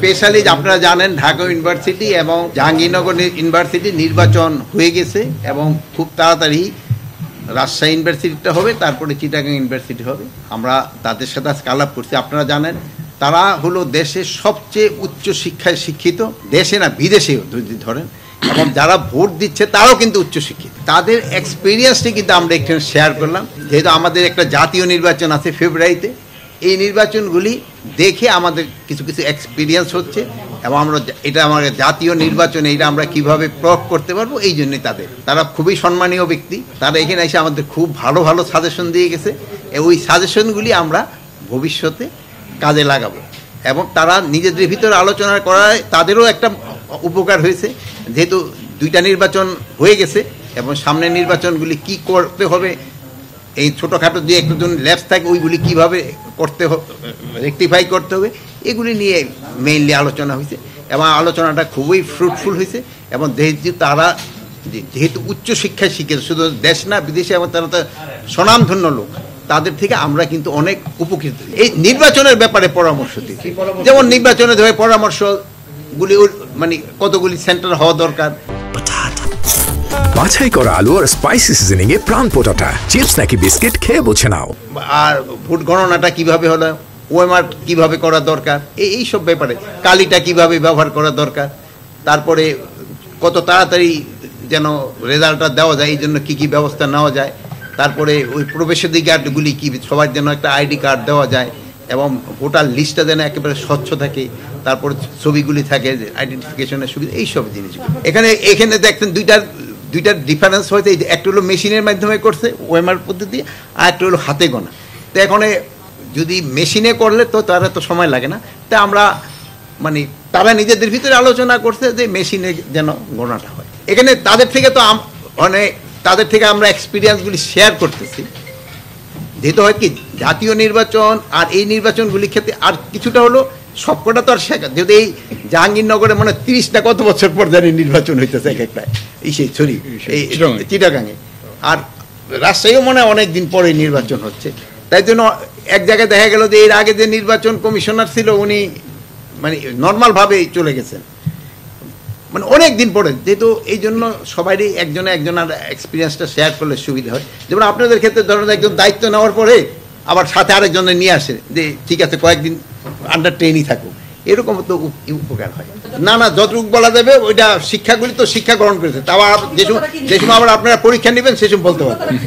Specially আপনারা জানেন Dhaka university এবং জাহাঙ্গীরনগর ইউনিভার্সিটি নির্বাচন হয়ে গেছে এবং খুব তাড়াতাড়ি রাজশাহী ইউনিভার্সিটিটা হবে, তারপরে চিটাগাং ইউনিভার্সিটি হবে। আমরা তাদের সাথে আজকে আলাপ করছি। আপনারা জানেন তারা হলো দেশের সবচেয়ে উচ্চ শিক্ষায় শিক্ষিত, দেশে না বিদেশেও যদি ধরেন, এবং যারা ভোট দিচ্ছে তারাও কিন্তু উচ্চশিক্ষিত। তাদের এক্সপিরিয়েন্সটি কিন্তু আমরা এখানে শেয়ার করলাম। যেহেতু আমাদের একটা জাতীয় নির্বাচন আছে ফেব্রুয়ারিতে, এই নির্বাচনগুলি দেখে আমাদের কিছু কিছু এক্সপিরিয়েন্স হচ্ছে এবং আমরা এটা আমাদের জাতীয় নির্বাচনে এটা আমরা কিভাবে প্রয়োগ করতে পারবো, এই জন্যই তারা খুবই সম্মানীয় ব্যক্তি। তারা এখানে এসে আমাদের খুব ভালো ভালো সাজেশন দিয়ে গেছে। ওই সাজেশনগুলি আমরা ভবিষ্যতে কাজে লাগাবো এবং তারা নিজেদের ভিতরে আলোচনা করায় তাদেরও একটা উপকার হয়েছে। যেহেতু দুইটা নির্বাচন হয়ে গেছে এবং সামনের নির্বাচনগুলি কি করতে হবে, এই ছোটোখাটো যে একজন ল্যাবস থাকে ওইগুলি কীভাবে করতে হবে, রেকটিফাই করতে হবে, এগুলি নিয়ে মেইনলি আলোচনা হয়েছে এবং আলোচনাটা খুবই ফ্রুটফুল হয়েছে। এবং যেহেতু উচ্চশিক্ষায় শিখেছে, শুধু দেশ না বিদেশে, এবং তারা তো স্বনামধন্য লোক, তাদের থেকে আমরা কিন্তু অনেক উপকৃত। এই নির্বাচনের ব্যাপারে পরামর্শ দিচ্ছি, যেমন নির্বাচনে ধরে পরামর্শগুলি মানে কতগুলি সেন্টার হওয়া দরকার, বাছাই করা আলু আর স্পাইসি সিজনিং এ প্রাণ পোটাটা চিপস নাকি বিস্কিট খেয়ে বুঝে নাও, আর ভোট গণনাটা কিভাবে হলো, ওএমআর কিভাবে করা দরকার, এই সব ব্যাপারে কালিটা কিভাবে ব্যবহার করা দরকার, তারপরে কত তাড়াতাড়ি যেন রেজাল্টটা দেওয়া যায় এই জন্য কী কী ব্যবস্থা নেওয়া যায়, তারপরে ওই প্রবেশাধিকারগুলি কি সবার জন্য একটা আইডি কার্ড দেওয়া যায় এবং ভোটার লিস্টটা যেন একেবারে স্বচ্ছ থাকে, তারপরে ছবিগুলি থাকে, আইডেন্টিফিকেশনের সুবিধা, এইসব জিনিসগুলো। এখানে দেখছেন দুইটার ডিফারেন্স হয়েছে। একটা হলো মেশিনের মাধ্যমে করছে ওএমআর পদ্ধতি, আর একটা হলো হাতে গোনা। তো এখন যদি মেশিনে করলে তো তারা তো সময় লাগে না, তা আমরা মানে তারা নিজেদের ভিতরে আলোচনা করছে যে মেশিনে যেন গোনাটা হয়। এখানে তাদের থেকে আমরা এক্সপিরিয়েন্সগুলি শেয়ার করতেছি। যেহেতু হয় কি জাতীয় নির্বাচন আর এই নির্বাচনগুলির ক্ষেত্রে আর কিছুটা হলো সবকটা তো আর শেখা, যেহেতু এই জাহাঙ্গীরনগরে মনে 30টা কত বছর পর জানি নির্বাচন হইতেছে এক একটা, এই চিটাগাঙে, আর রাজশাহীও মনে হয় অনেকদিন পরে নির্বাচন হচ্ছে। তাই জন্য এক জায়গায় দেখা গেল যে এর আগে যে নির্বাচন কমিশনার ছিল উনি মানে নর্মালভাবেই চলে গেছেন, মানে অনেক দিন পরে। যেহেতু এই জন্য সবারই একজনের এক্সপিরিয়েন্সটা শেয়ার করলে সুবিধা হয়। যেমন আপনাদের ক্ষেত্রে ধরুন একজন দায়িত্ব নেওয়ার পরে আবার সাথে আরেকজনের নিয়ে আসে যে ঠিক আছে কয়েকদিন আন্ডার ট্রেনই থাকুক, এরকম তো উপকার হয়। না যতটুকু বলা যাবে ওইটা শিক্ষাগুলি তো শিক্ষা গ্রহণ করেছে, তাও যে সময় আবার আপনারা পরীক্ষা নেবেন সে সময় বলতে পারবেন।